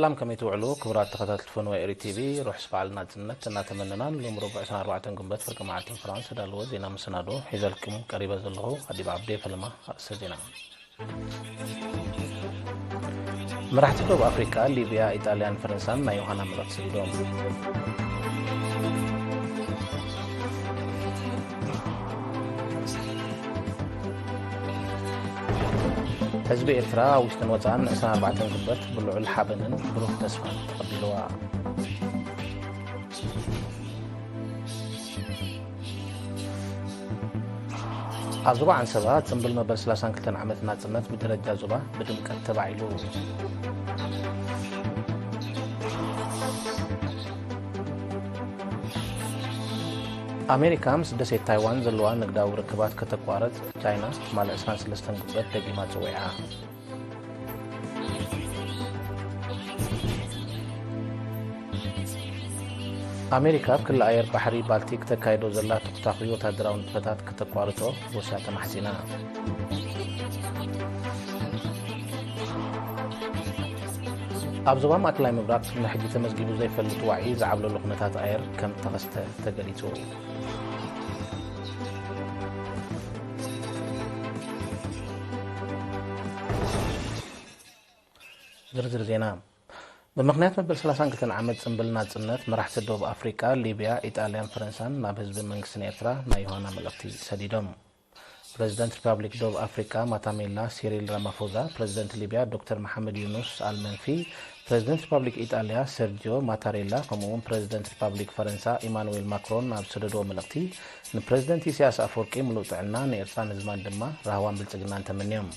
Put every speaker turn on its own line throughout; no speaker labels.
سلام كم يتوعلو كبرات تخطات الفون وإيري تي في روح سبعلنا جنة نتمنى لهم ربع سنة 4 قنبات فرق معتين فرنسا دالو زينا مسنادو حيزالكم قريبا زلهو هدي بعبدي فلما رأس زينا مرحت جنوب أفريقيا ليبيا إيطاليا فرنسا ما يوهانا ملقس اليوم حزب إرترا وشتن وطان سنة 4 قنبات بلعو الحابنن بروح تسفان تقبلوا أزوبا عن سبات سنبل مبل سلاسان كلتن عمتنا تنت بدرجة زوبا بدمك التبعيلو أمريكا مسدسي تايوان زلوان نقداو ركبات كتقوارد تاينا مال إسران سلستن قبت دقيمات زويعا أمريكا بكل آير بحري بالتيك تكايدو زلا تقتاقيو تادراون تفتات كتقوارتو وساتا محسينا أبزوبا ماكلاي مبراك نحجي تمزجيبو زي فلت وعي زعبلو لقنتات آير كم تغست تقريتو زرزر زينا بمقنيات مبل سلاسان كتن عمد سنبلنا تسنت مراحة دوب أفريقيا ليبيا إيطاليا فرنسان ناب حزب منقسن إرترا نا يوهانا ملقتي سديدهم بريزيدنت ريبابليك دوب أفريقيا ماتاميلا سيريل رامافوزا بريزيدنت ليبيا دكتور محمد يونس المنفي بريزيدنت ريبابليك إيطاليا سيرجيو ماتاريلا كمون بريزيدنت ريبابليك فرنسا إيمانويل ماكرون ناب سددو ملقتي بريزيدنت سياس أفوركي ملوطعنا نيرترا نزمان دما راهوان بلتقنان تمنيهم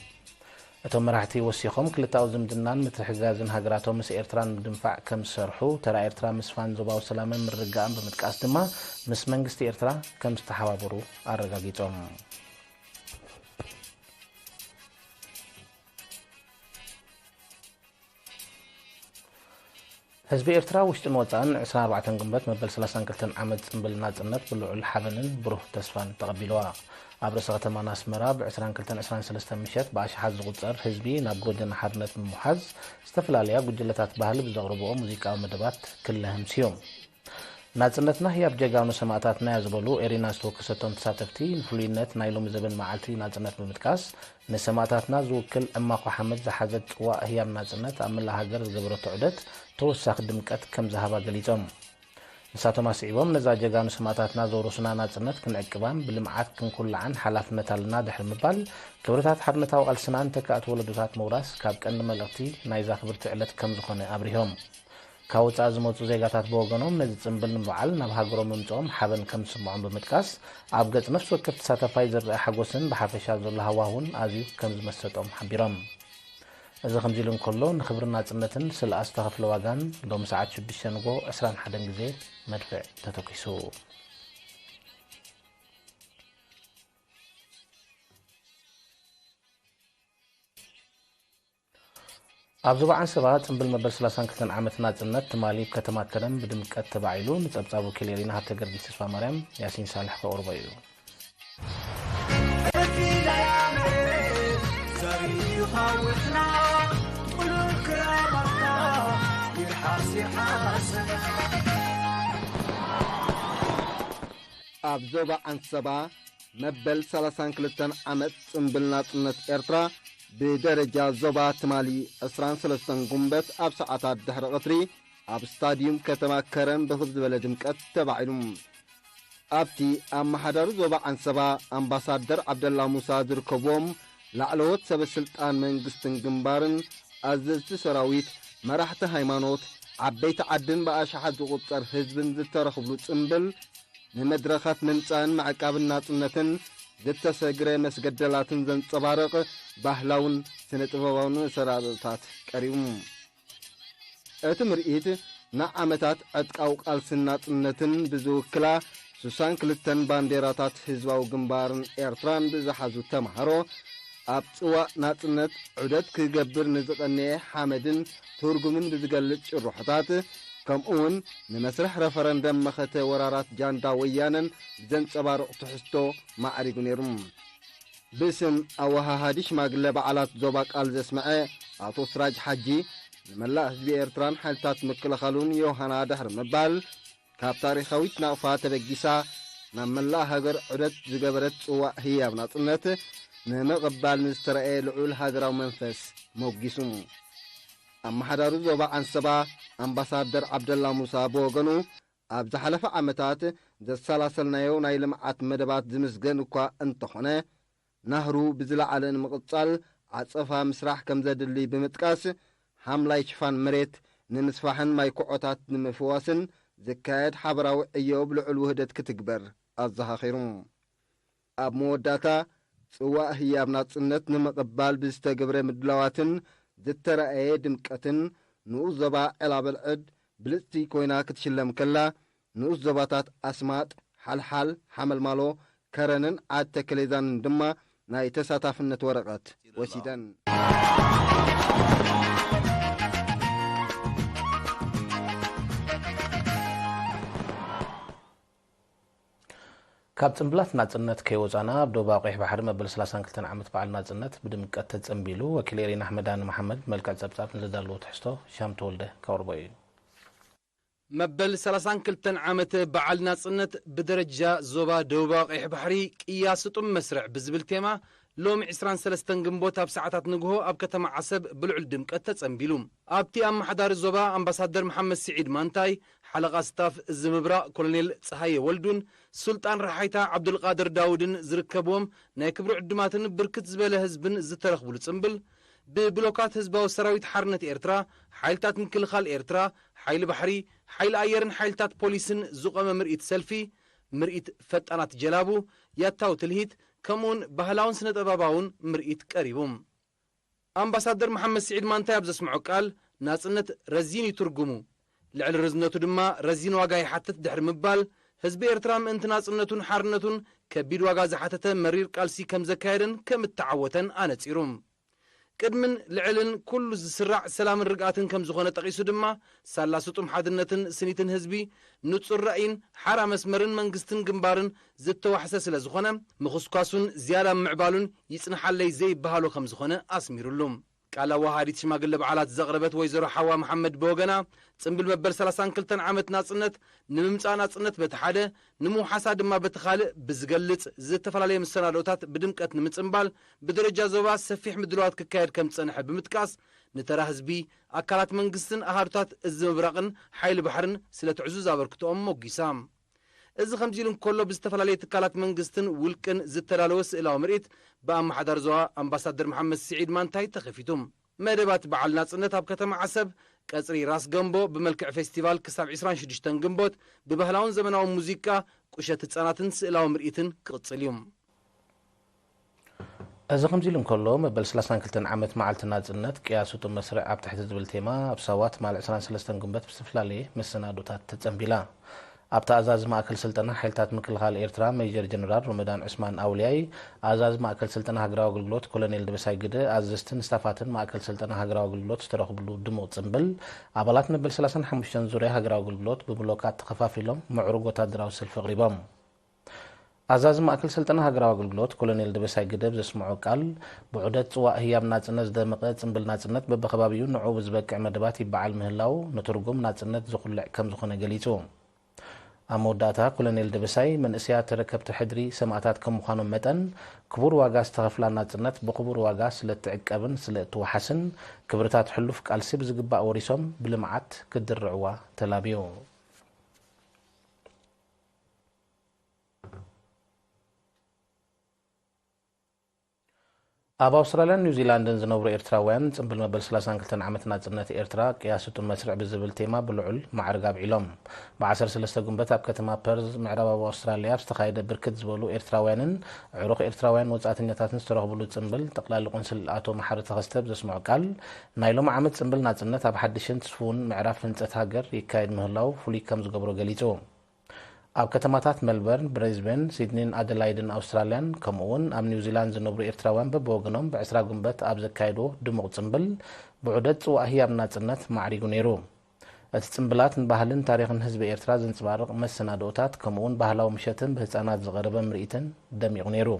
اتوم مراحتي وسيخم كلتاو زمدنان متحجازن هاجراتهم مس إيرتران بدنفع كم سرحو ترى إيرترا مسفان زوباو سلامن من رجعان بمتقاس دما مس منجست إيرترا كم استحوابرو أرجعيتهم حزب إيرترا وشتن وطان 24 قنبات مبل 30 كلتن عمد سنبلنا تنت بلعو الحبنن بروح تسفان تقبلوها عبر سغتما ناس مراب 23 مشت باش حز غصر حزبي نابقودن حرنت من محز استفلاليا قجلتات بهل بزغربو موسيقى ومدبات كلهم سيوم ناتنتنا هي بجاغانو سماعتاتنا يزبلو إريناستو كستون تساتفتي نفلينت نايلو مزبن معالتي ناتنت بمتكاس نسماعتاتنا زوكل أما حمد زحزت وهي ناتنت أملا هاجر زبرو تعدت توساق دمكت كم زهبا قليتهم نساتو ماسعيبهم نزا جاغانو سماعتاتنا زورسنا ناتنت كنعقبان بالمعات كنكل عن حلافنتا لنا دحر مبال كبرتات حرنتا وقالسنان تكات ولدوتات موراس كاب كأن ملغتي نايزا خبرت علت كم زخوني أبريهم كاوت أزموتو زيغاتات بوغنوم نزي تنبل نبعال نبهاقرو ممتوم حابن كم سمعون بمتكاس عبقت نفس وكت ساتفاي زرع حقوسن بحافشا زول هواهون آزيو كم زمستوم حبيرم إذا خمزيلون كله نخبرنا تسمتن سل أستغف لواغان لو مساعد شدشنغو أسران حدن جزي مدفع تتوكيسو أبزوبا عن سبات سنبل مبل 30 كلتن عمتنا تنت تماليب كتمات كلم بدمكت تبعيلو نتبزابو كليرينا حتى قردي سفا مريم ياسين صالح كأوربايو
أبزوبا عن سبا مبل 30 كلتن عمت سنبلنا تنت إرترا بدرجة زوبا تمالي أسران سلسطن قنبت أب ساعتات دحر غطري أب ستاديوم كتما كرم بخبز بلدمك التبعلم أبتي أم حدر زوبا عن سبا أمباسادر عبدالله موسى دركبوم لعلوت سب السلطان من قستن قنبارن أززت سراويت مرحت هايمانوت عبيت عدن بأشحاد غطر حزبن زترخبلو تنبل نمدرخات منسان مع كابنات النتن دتا سجري مسجدلاتن زن صبارق ባህላውን ስነጥበባውን ሰራተታት ቀሪም እትምርኢት ንዓመታት አጥቃው ቃልስና ጽነትን ብዙክላ ሱሳን ክልተን ባንዴራታት ህዝባው ግንባርን ኤርትራን ብዝሓዙ ተማሃሮ ኣብ ጽዋ ናጽነት ዑደት ክገብር ንዝቐነየ ሓመድን ትርጉምን ብዝገልጽ ጭሩሕታት ከምኡውን ንመስርሕ ረፈረንደም መኸተ ወራራት ጃንዳ ወያነን ዘንጸባርቕ ትሕዝቶ ማዕሪጉ ነይሩ باسم أوها هاديش ماقل بعلات زوبا قال زسمعي أتو سراج حجي ንመላእ ህዝቢ ኤርትራን ሓይልታት ምክልኻሉን ዮሃና ድሕሪ ምባል ካብ ታሪኻዊት ናቕፋ ተበጊሳ ናብ መላእ ሃገር ዑደት ዝገበረት ጽዋዕ ህያብ ናጽነት ንምቕባል ንዝተረአየ ልዑል ሃገራዊ መንፈስ ሞጊሱ ኣመሓዳሩ ዞባ ዓንሰባ ኣምባሳደር ዓብደላ ሙሳ ብወገኑ ኣብ ዝሓለፈ ዓመታት ዘሰላሰልናዮ ናይ ልምዓት መደባት ዝምስገን እኳ እንተኾነ ናህሩ ብዝለዓለ ንምቕጻል ዓጸፋ ምስራሕ ከም ዘድሊ ብምጥቃስ ሓምላይ ሽፋን መሬት ንምስፋሕን ማይ ኩዖታት ንምፍዋስን ዝካየድ ሓበራዊ ዕዮብ ልዑል ውህደት ክትግበር ኣዘኻኺሩ ኣብ መወዳእታ ጽዋዕ ህያብ ናጽነት ንምቕባል ብዝተገብረ ምድላዋትን ዝተረአየ ድምቀትን ንኡስ ዞባ ዒላበልዕድ ብልጽቲ ኮይና ክትሽለም ከላ ንኡስ ዞባታት ኣስማጥ ሓልሓል ሓመልማሎ ከረንን ዓድ ተከሌዛንን ድማ ናይ ተሳታፍነት ወረቐት ወሲደን
ካብ ጽምብላት ናጽነት ከይወፃና ኣብ ደቡባዊ ቀይሕ ባሕሪ መበል 32 ዓመት በዓል ናጽነት ብድምቀት ተጸምቢሉ ወኪል ኤሪና ኣሕመዳን መሓመድ መልክዕ ጸብጻብ ንዘዳለዎ ትሕዝቶ ሻም ተወልደ ካውርቦ እዩ
መበል 32 ዓመት በዓል ናጽነት ብደረጃ ዞባ ደቡባዊ ቀይሕ ባሕሪ ቅያስጡም መስርዕ ብዝብል ቴማ ሎሚ 23 ግንቦት ኣብ ሰዓታት ንግሆ ኣብ ከተማ ዓሰብ ብልዑል ድምቀት ተጸምቢሉ ኣብቲ ኣመሓዳሪ ዞባ ኣምባሳደር መሐመድ ስዒድ ማንታይ ሓለቓ ስታፍ ዝምብራቕ ኮሎኔል ፀሃየ ወልዱን ሱልጣን ረሓይታ ዓብዱልቃድር ዳውድን ዝርከብዎም ናይ ክብሪ ዕድማትን ብርክት ዝበለ ህዝብን ዝተረኽብሉ ጽምብል ብብሎካት ህዝባዊ ሰራዊት ሓርነት ኤርትራ ሓይልታት ምክልኻል ኤርትራ ሓይሊ ባሕሪ ሓይሊ ኣየርን ሓይልታት ፖሊስን ዝቖመ ምርኢት ሰልፊ ምርኢት ፈጣናት ጀላቡ ያታው ትልሂት ከምኡውን ባህላውን ስነ ጥበባውን ምርኢት ቀሪቡ ኣምባሳደር መሐመድ ስዒድ ማንታይ ኣብ ዘስምዖ ቃል ናጽነት ረዚን ይትርጉሙ ልዕሊ ርዝነቱ ድማ ረዚን ዋጋ ይሓትት ድሕሪ ምባል ህዝቢ ኤርትራ ምእንቲ ናጽነቱን ሓርነቱን ከቢድ ዋጋ ዝሓተተ መሪር ቃልሲ ከም ዘካየደን ከም እተዓወተን ኣነጺሩ ቅድምን ልዕልን ኩሉ ዝስራዕ ሰላምን ርግኣትን ከም ዝኾነ ጠቒሱ ድማ ሳላስጡም ሓድነትን ስኒትን ህዝቢ ንጹር ራእይን ሓራ መስመርን መንግስትን ግንባርን ዝተዋሕሰ ስለ ዝኾነ ምኽስኳሱን ዝያዳ ምዕባሉን ይጽንሓለይ ዘይበሃሎ ከም ዝኾነ ኣስሚሩሉ ቃል ኣዋሃዲት ሽማግለ በዓላት ዘቕረበት ወይዘሮ ሓዋ መሐመድ ብወገና ጽምብል መበል 32 ዓመት ናጽነት ንምምጻእ ናጽነት በቲ ሓደ ንምውሓሳ ድማ በቲ ካልእ ብዝገልጽ ዝተፈላለየ መሰናዶታት ብድምቀት ንምጽምባል ብደረጃ ዞባ ሰፊሕ ምድለዋት ክካየድ ከም ዝጸንሐ ብምጥቃስ ንተራ ህዝቢ ኣካላት መንግስትን ኣሃዱታት እዚ ምብራቕን ሓይሊ ባሕርን ስለ ትዕዙዝ ኣበርክቶኦም ሞጊሳ እዚ ከምዚ ኢሉ እንከሎ ብዝተፈላለየ ትካላት መንግስትን ውልቅን ዝተዳለወ ስእላዊ ምርኢት ብኣመሓዳሪ ዞባ ኣምባሳደር መሐመድ ስዒድ ማንታይ ተኸፊቱ መደባት በዓል ናጽነት ኣብ ከተማ ዓሰብ ቀጽሪ ራስ ገንቦ ብመልክዕ ፌስቲቫል ክሳብ 26 ግንቦት ብባህላውን ዘመናዊ ሙዚቃ ቁሸት ህጻናትን ስእላዊ ምርኢትን ክቕጽል እዩ
እዚ ከምዚ ኢሉ እንከሎ መበል 32 ዓመት መዓልቲ ናጽነት ቅያስጡ መስርዕ ኣብ ትሕቲ ዝብል ቴማ ኣብ ሰዋት ማል 23 ግንቦት ብዝተፈላለየ መሰናዶታት ተጸምቢላ ኣብ ተኣዛዚ ማእከል ስልጠና ሓይልታት ምክልኻል ኤርትራ ሜጀር ጀነራል ሮመዳን ዑስማን ኣውልያይ ኣዛዚ ማእከል ስልጠና ሃገራዊ ኣገልግሎት ኮሎኔል ድበሳይ ግደ ኣዘዝትን ስታፋትን ማእከል ስልጠና ሃገራዊ ኣገልግሎት ዝተረኽብሉ ድሙቕ ጽምብል ኣባላት መበል 35 ዙርያ ሃገራዊ ኣገልግሎት ብብሎካት ተኸፋፊሎም ምዕሩግ ወታደራዊ ሰልፊ ኣቕሪቦም ኣዛዚ ማእከል ስልጠና ሃገራዊ ኣገልግሎት ኮሎኔል ድበሳይ ግደ ዘስምዖ ቃል ብዑደት ጽዋዕ ህያብ ናጽነት ዝደመቐ ጽምብል ናጽነት በብኸባቢኡ ንዑ ብዝበቅዕ መደባት ይበዓል ምህላው ንትርጉም ናጽነት ዝኹልዕ ከም ዝኾነ ገሊጹ ኣብ መወዳእታ ኮሎኔል ድበሳይ መንእስያት ተረከብቲ ሕድሪ ሰማዕታት ከም ምዃኖም መጠን ክቡር ዋጋ ዝተኸፍላ ናጽነት ብክቡር ዋጋ ስለ እትዕቀብን ስለ እትወሓስን ክብርታት ሕሉፍ ቃልሲ ብዝግባእ ወሪሶም ብልምዓት ክድርዕዋ ተላብዩ ኣብ ኣውስትራልያን ኒውዚላንድን ዝነብሩ ኤርትራውያን ጽምብል መበል 32 ዓመት ናጽነት ኤርትራ ቅያስጡን መስርዕ ብዝብል ቴማ ብልዑል ማዕርግ ኣብዒሎም ብ13 ግንቦት ኣብ ከተማ ፐርዝ ምዕራባዊ ኣውስትራልያ ዝተኻየደ ብርክት ዝበሉ ኤርትራውያንን ዕሩኽ ኤርትራውያን ወጻእተኛታትን ዝተረኽብሉ ጽምብል ጠቕላሊ ቆንስል ኣቶ መሓሪ ተኸስተ ብዘስምዖ ቃል ናይ ሎሚ ዓመት ጽምብል ናጽነት ኣብ ሓድሽን ተስፉን ምዕራፍ ህንፀት ሃገር ይካየድ ምህላው ፍሉይ ከም ዝገብሮ ገሊጹ ኣብ ከተማታት ሜልበርን ብሬዝቤን ሲድኒን ኣደላይድን ኣውስትራልያን ከምኡውን ኣብ ኒውዚላንድ ዝነብሩ ኤርትራውያን በብወገኖም ብ20 ግንቦት ኣብ ዘካየድዎ ድሙቕ ጽምብል ብዑደት ጽዋዕ ህያብ ናጽነት ማዕሪጉ ነይሩ እቲ ጽምብላት ንባህልን ታሪኽን ህዝቢ ኤርትራ ዘንጽባርቕ መሰናዶታት ከምኡውን ባህላዊ ምሸትን ብህፃናት ዝቐረበ ምርኢትን ደሚቑ ነይሩ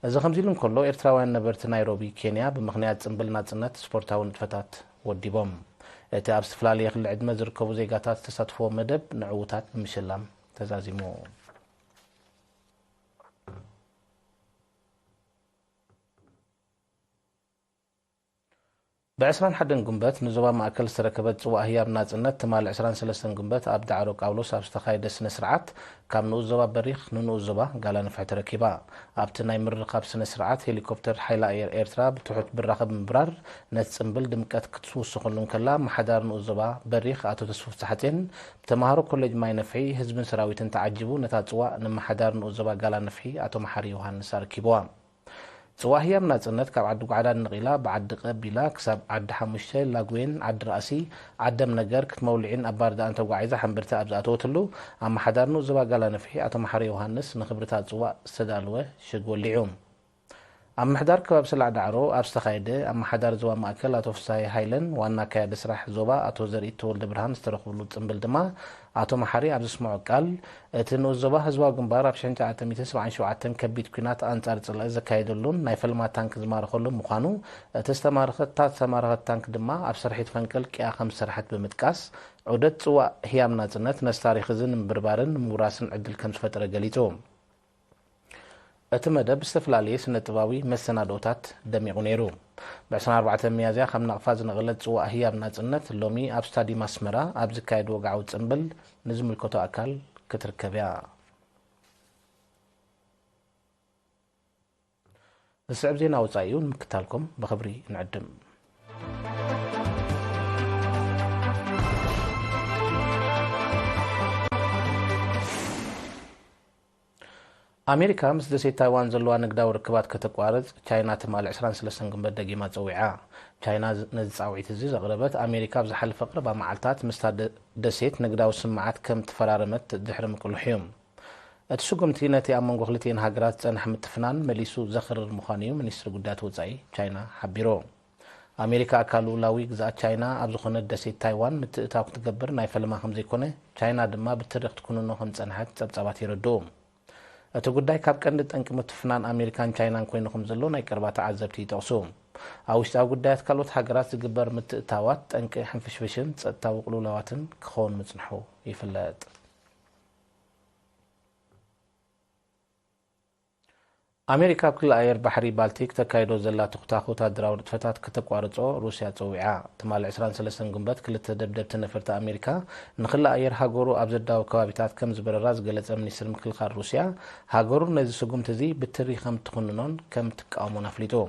እዚ ከምዚ ኢሉ እንከሎ ኤርትራውያን ነበርቲ ናይሮቢ ኬንያ ብምኽንያት ጽምብል ናጽነት ስፖርታዊ ንጥፈታት ወዲቦም እቲ ኣብ ዝተፈላለዩ ክልል ዕድመ ዝርከቡ ዜጋታት ተሳትፎ መደብ ንዕውታት ብምሽላም ተዛዚሙ ب21 ግንቦት ንዞባ ማእከል ዝተረከበት ጽዋእ ህያብ ናጽነት ትማል 23 ግንቦት ኣብ ዳዕሮ ቃውሎስ ኣብ ዝተኻየደ ስነ ስርዓት ካብ ንኡስ ዞባ በሪኽ ንንኡስ ዞባ ጋላንፍሕ ተረኪባ ኣብቲ ናይ ምርኻብ ስነ ስርዓት ሄሊኮፕተር ሓይሊ ኣየር ኤርትራ ብትሑት ብራኸብ ምብራር ነቲ ጽምብል ድምቀት ክትውስኸሉ ከላ ማሓዳር ንኡስ ዞባ በሪኽ ኣቶ ተስፉ ፀሓቴን ብተምሃሮ ኮሌጅ ማይ ነፍሒ ህዝብን ሰራዊትን ተዓጂቡ ነታ ጽዋእ ንማሓዳር ንኡስ ዞባ ጋላንፍሒ ኣቶ መሓሪ ዮሃንስ ኣረኪብዋ ጽዋእ ህያብ ናጽነት ካብ ዓዲ ጓዕዳን ንቂላ ብዓዲ ቀቢላ ክሳብ ዓዲ ሓሙሽተ ላጉዌን ዓዲ ራእሲ ዓደም ነገር ክትመውልዒን ኣብ ባርዳእን ተጓዒዛ ሓንብርታ ኣብ ዝኣተወትሉ ኣመሓዳር ንኡስ ዞባ ጋላንፍሒ ኣቶ መሓሪ ዮሃንስ ንክብርታ ጽዋእ ዝተዳለወ ሽግ ወሊዑ ኣብ ምሕዳር ከባቢ ስላዕ ዳዕሮ ኣብ ዝተኻየደ ኣመሓዳር ዞባ ማእከል ኣቶ ፍሳይ ሃይለን ዋና ካያዲ ስራሕ ዞባ ኣቶ ዘርኢ ተወልደ ብርሃን ዝተረኽብሉ ጽምብል ድማ ኣቶ መሓሪ ኣብ ዝስምዖ ቃል እቲ ንኡስ ዞባ ህዝባዊ ግንባር ኣብ 1977 ከቢድ ኩናት ኣንጻር ጽልኢ ዘካየደሉን ናይ ፈልማት ታንክ ዝማረኸሉ ምዃኑ እቲ ዝተማረኸት ታንክ ድማ ኣብ ስርሒት ፈንቅል ቅያ ከም ዝሰርሐት ብምጥቃስ ዑደት ጽዋእ ህያብ ናጽነት ነዚ ታሪክ እዚ ንምብርባርን ንምውራስን ዕድል ከም ዝፈጠረ ገሊጹ እቲ መደብ ዝተፈላለየ ስነ ጥባዊ መሰናዶታት ደሚቑ ነይሩ ብ24 ሚያዝያ ከም ናቕፋ ዝነቐለት ጽዋእ ህያብ ናጽነት ሎሚ ኣብ ስታዲየም ኣስመራ ኣብ ዝካየድ ወግዓዊ ጽምብል ንዝምልከቶ ኣካል ክትርከብ እያ ዝስዕብ ዜና ወፃኢ እዩ ንምክታልኩም ብኽብሪ ንዕድም ኣሜሪካ ምስ ደሴት ታይዋን ዘለዋ ንግዳዊ ርክባት ከተቋርጽ ቻይና ትማል 23 ግንቦት ደጊማ ፀዊዓ ቻይና ነዚ ጻውዒት እዚ ዘቕረበት ኣሜሪካ ኣብ ዝሓለፈ ቅረባ መዓልታት ምስታ ደሴት ንግዳዊ ስምዓት ከም ተፈራረመት ድሕሪ ምቅልሑ እዩ እቲ ሽጉምቲ ነቲ ኣብ መንጎ ክልቲአን ሃገራት ዝጸንሐ ምትፍናን መሊሱ ዘኽርር ምዃኑ እዩ ሚኒስትሪ ጉዳያት ወጻኢ ቻይና ሓቢሩ ኣሜሪካ ኣካል ሉላዊ ግዛኣት ቻይና ኣብ ዝኾነት ደሴት ታይዋን ምትእታው ክትገብር ናይ ፈለማ ከም ዘይኮነ ቻይና ድማ ብትርኢኽ ትኩንኖ ከም ዝጸንሐት ጸብጻባት ይረድኡ እቲ ጉዳይ ካብ ቀንዲ ጠንቂ ምትፍናን ኣሜሪካን ቻይናን ኮይኑ ከም ዘሎ ናይ ቀረባ ተዓዘብቲ ይጠቕሱ ኣብ ውሽጣዊ ጉዳያት ካልኦት ሃገራት ዝግበር ምትእታዋት ጠንቂ ሕንፍሽፍሽን ጸጥታዊ ቅልውላዋትን ክኸውን ምጽንሑ ይፍለጥ ኣሜሪካ ኣብ ክልል ኣየር ባሕሪ ባልቲክ ተካይዶ ዘላ ትኩታክ ወታደራዊ ንጥፈታት ከተቋርጾ ሩስያ ፀዊዓ ትማል 23 ግንቦት ክልተ ደብደብቲ ነፈርቲ ኣሜሪካ ንክልል ኣየር ሃገሩ ኣብ ዘዳዊ ከባቢታት ከም ዝበረራ ዝገለጸ ሚኒስትሪ ምክልኻል ሩስያ ሃገሩ ነዚ ስጉምቲ እዚ ብትሪ ከም ትኩንኖን ከም ትቃወሞን ኣፍሊጡ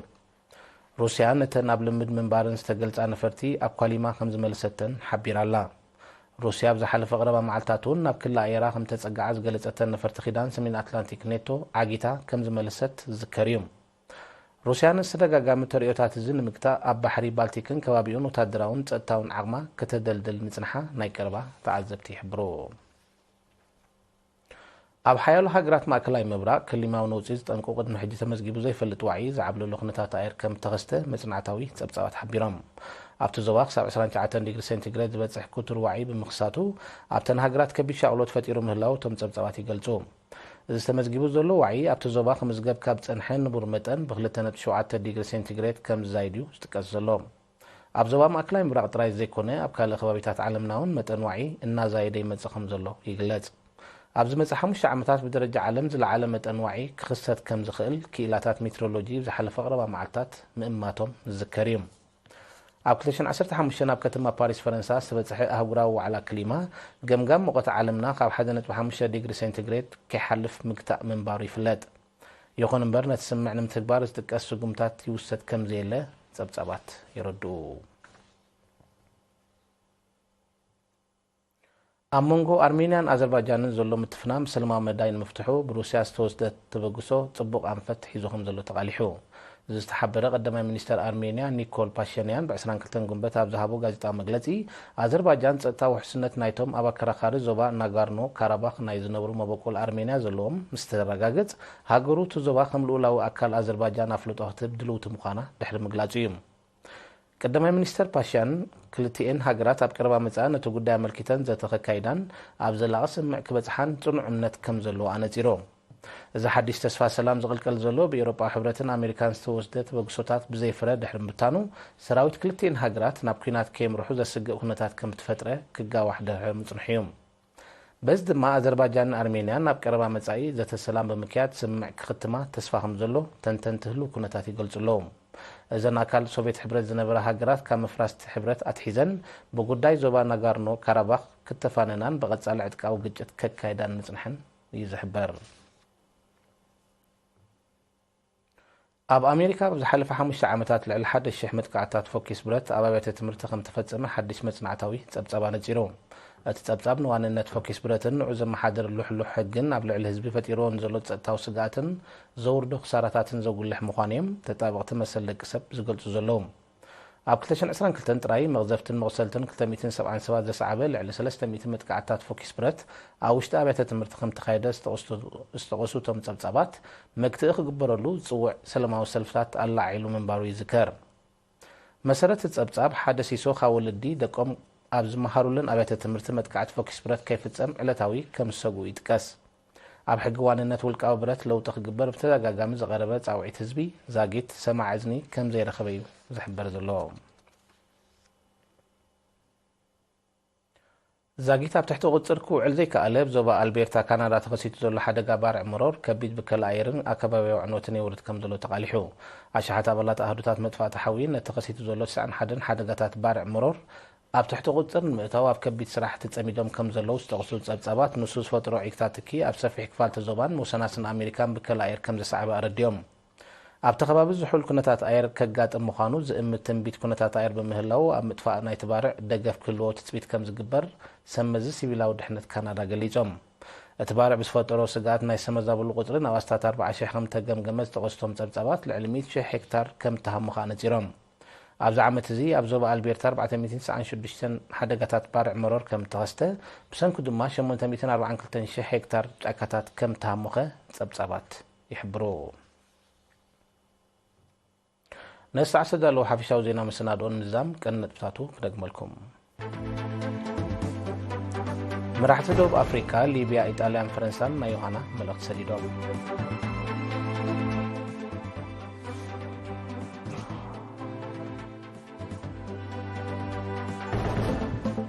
ሩስያ ነተን ኣብ ልምድ ምንባርን ዝተገልጻ ነፈርቲ ኣብ ኳሊማ ከም ዝመለሰተን ሓቢራ ኣላ ሩስያ ብዝሓለፈ ቀረባ መዓልታት እውን ናብ ክልል ኣየራ ከም ተጸጋዓ ዝገለጸተን ነፈርቲ ኺዳን ሰሜን ኣትላንቲክ ኔቶ ዓጊታ ከም ዝመለሰት ዝዝከር እዩ ሩስያ ንዝተደጋጋሚ ተርእዮታት እዚ ንምግታእ ኣብ ባሕሪ ባልቲክን ከባቢኡን ወታደራውን ጸጥታውን ዓቕማ ከተደልድል ምጽንሓ ናይ ቀረባ ተዓዘብቲ ይሕብሩ ኣብ ሓያሎ ሃገራት ማእከላይ ምብራቅ ክሊማዊ ነውፂ ዝጠንቁ ቅድሚ ሕጂ ተመዝጊቡ ዘይፈልጥ ዋዒ ዝዓብለሉ ኩነታት ኣየር ከም ተኸስተ መጽናዕታዊ ጸብጻባት ሓቢሮም ኣብቲ ዞባ ክሳብ 29 ዲግሪ ሴንቲግሬድ ዝበጽሕ ኩቱር ዋዒ ብምኽሳቱ ኣብተን ሃገራት ከቢድ ሻቅሎት ፈጢሩ ምህላው እቶም ጸብጻባት ይገልጹ እዚ ተመዝጊቡ ዘሎ ዋዒ ኣብቲ ዞባ ክምዝገብ ካብ ጸንሐ ንቡር መጠን ብ2.7 ዲግሪ ሴንቲግሬድ ከም ዝዛይድ እዩ ዝጥቀስ ዘሎ ኣብ ዞባ ማእከላይ ምብራቅ ጥራይ ዘይኮነ ኣብ ካልእ ከባቢታት ዓለምና እውን መጠን ዋዒ እናዛየደ ይመጽእ ከም ዘሎ ይግለጽ ኣብዚ መጽእ 5 ዓመታት ብደረጃ ዓለም ዝለዓለ መጠን ዋዒ ክኽሰት ከም ዝኽእል ክኢላታት ሜትሮሎጂ ዝሓለፈ ቀረባ መዓልታት ምእማቶም ዝዝከር እዩ ኣብ 2015 ኣብ ከተማ ፓሪስ ፈረንሳ ዝተበጽሐ ኣህጉራዊ ዋዕላ ክሊማ ገምጋም ሙቐት ዓለምና ካብ 1.5 ዲግሪ ሴንቲግሬድ ከይሓልፍ ምግታእ ምንባሩ ይፍለጥ ይኹን እምበር ነቲ ስምዕ ንምትግባር ዝጥቀስ ስጉምታት ይውሰድ ከም ዘየለ ጸብጻባት ይረድኡ ኣብ መንጎ ኣርሜንያን ኣዘርባይጃንን ዘሎ ምትፍናን ሰላማዊ መዳይ ንምፍትሑ ብሩስያ ዝተወስደ ተበግሶ ጽቡቕ ኣንፈት ሒዙ ከም ዘሎ ተቓሊሑ እዚ ዝተሓበረ ቀዳማይ ሚኒስተር ኣርሜንያ ኒኮል ፓሽንያን ብ22 ግንቦት ኣብ ዝሃቦ ጋዜጣዊ መግለጺ ኣዘርባይጃን ጸጥታ ውሕስነት ናይቶም ኣብ ኣከራኻሪ ዞባ ናጋርኖ ካራባኽ ናይ ዝነብሩ መበቆል ኣርሜንያ ዘለዎም ምስ ተረጋገጽ ሃገሩ እቲ ዞባ ከም ልኡላዊ ኣካል ኣዘርባይጃን ኣፍልጦ ክትህብ ድልውቲ ምዃና ድሕሪ ምግላጹ እዩ ቀዳማይ ሚኒስተር ፓሽያን ክልቲአን ሃገራት ኣብ ቀረባ መጻኢ ነቲ ጉዳይ ኣመልኪተን ዘተኸካይዳን ኣብ ዘላቒ ስምዕ ክበጽሓን ጽኑዕ እምነት ከም ዘለዎ ኣነጺሮም إذا حديث تسفى سلام زغلقل زلو بإوروبا حبرتن أمريكان ستوزدت بقصوتات بزي فرد دحرم بتانو سراويت كلتين هاجرات نابكينات كيم روحو زسقق هنتات كم تفترة كقا واحدة مصنحيوم بس دما أذربيجان أرمينيا ناب قربا مصاي ذات السلام بمكيات سمع ختمه تسفاهم زلو تنتهلو كنتات يقلصلوم إذا ناكال سوفيت حبرت زنبرا هاجرات كام فراست حبرت أتحيزن بقداي زوبا ناغارنو كاراباخ كتفاننان بغصال عدقاو قجت ككايدان نصنحن يزحبر أب أمريكا بزحلف حمش عامتات لعل حد الشيخ متقعتات فوكيس برت أبابات تمرت خم تفتصم حدش مصنعتاوي تصبصبانه جيروم اتتصبصب نوانነት فوكيس برتن عزم محاضر لحلح حقن اب لعل حزب فتيرون زلو تصطاو سغاتن زوردو خساراتاتن زغلح مخانيم تطابقت مسلق سب زغلص زلوم اب 2022 طراي مغزفتن مغسلتن 277 زسعبه لعل 300 متقعتات فوكيس برت اوشتا ابيات تمرت خم تخايده استقوسو تم تصبصبات مكتخ غبرلو صوع سلاماو سلفات الله عيلو منبارو يذكر مسرت تصبصب حدثيسو خاولدي دقم أبز مهارولن أبيات تمرت متقعت فوكس برت كيف تصم علتاوي كم سقو يتكاس أب حقوانነት ውልቃው ብረት ለው ተخግበር በተደጋጋሚ ዘቀረበ ጻውዒት ህዝቢ ዛጊት ሰማዕ እዝኒ ከም ዘይረኸበዩ ዝሕበር ዘሎ ዛጊት ኣብ ትሕቲ ቁጽር ክውዕል ዘይከኣለ ዞባ ኣልቤርታ ካናዳ ተኸሲቱ ዘሎ ሓደጋ ባርዕ ምሮር ከቢድ ብከል ኣየርን ኣከባቢያዊ ዕንወትን የውርድ ከም ዘሎ ተቃሊሑ ኣሽሓት ኣባላት ኣህዱታት መጥፋእቲ ሓዊን ተኸሲቱ ዘሎ 91 ሓደጋታት ባርዕ ምሮር ኣብ ትሕቲ ቁጽር ንምእታው ኣብ ከቢድ ስራሕቲ ጸሚዶም ከም ዘለዉ ዝተቕሱ ጸብጻባት ንሱ ዝፈጥሮ ዒግታት ትኪ ኣብ ሰፊሕ ክፋልቲ ዞባን ወሰናስን ኣሜሪካን ብከል ኣየር ከም ዘሰዕበ ኣረድዮም ኣብቲ ከባቢ ዝሑል ኩነታት ኣየር ከጋጥም ምዃኑ ዝእምት ትንቢት ኩነታት ኣየር ብምህላው ኣብ ምጥፋእ ናይቲ ባርዕ ደገፍ ክህልዎ ትፅቢት ከም ዝግበር ሰመዚ ሲቪላዊ ድሕነት ካናዳ ገሊፆም እቲ ባርዕ ብዝፈጠሮ ስጋት ናይ ሰመዛብሉ ቁፅሪ ናብ ኣስታት 40,000 ከም ተገምገመ ዝተቐስቶም ጸብጻባት ልዕሊ 100,000 ሄክታር ከም ተሃሙኻ ነፂሮም ኣብዚ ዓመት እዚ ኣብ ዞባ ኣልቤርታ 496 ሓደጋታት ባርዕ መሮር ከም ተኸስተ ብሰንኩ ድማ 842,000 ሄክታር ጫካታት ከም ተሃሙኸ ጸብጻባት ይሕብሩ ነሳዕ ሰዳለው ሓፈሻዊ ዜና መሰናዶን ንዛም ቀንነጥብታቱ ክደግመልኩም መራሕቲ ደቡብ ኣፍሪካ ሊብያ ኢጣልያን ፈረንሳን ናይ ዮሃና መልእኽቲ ሰዲዶም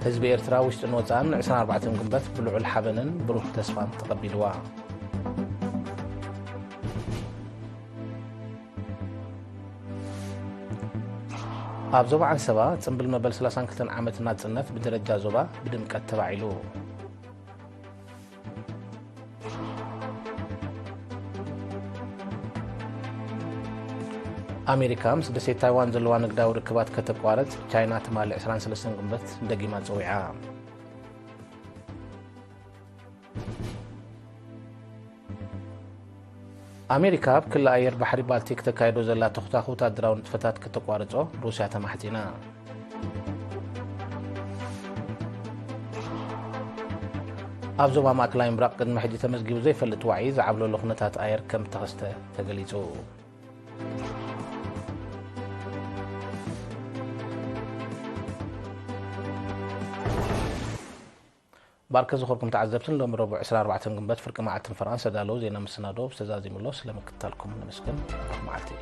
ህዝቢ ኤርትራ ውሽጥን ወፃእን 24 ግንቦት ብልዑል ሓበንን ብሩህ ተስፋን ተቐቢልዋ ኣብ ዞባ ዓንሰባ ጽምብል መበል 32 ዓመት ናጽነት ብደረጃ ዞባ ብድምቀት ተባዒሉ أمريكا مس دسيت تايوان زلوا نقداو ركبات كتقوارت تشاينا تمال 23 قنبت دقيمة زويعة أمريكا بكل أير بحري بالتيك تكايدو زلا تختاخو تادراو نتفتات كتقوارتو روسيا تمحتينا أبزو ما ماكلاين براق قد محدي تمزقيو زي فلت وعي زعبلو لخنتات أير كم تغسته تقليزو بارك زخوركم تعذبتن لهم ربع 24 قنبت فرق معتن فرنسا دالو زينا مسنادو بستزازي ملو سلامك تالكم نمسكن معتي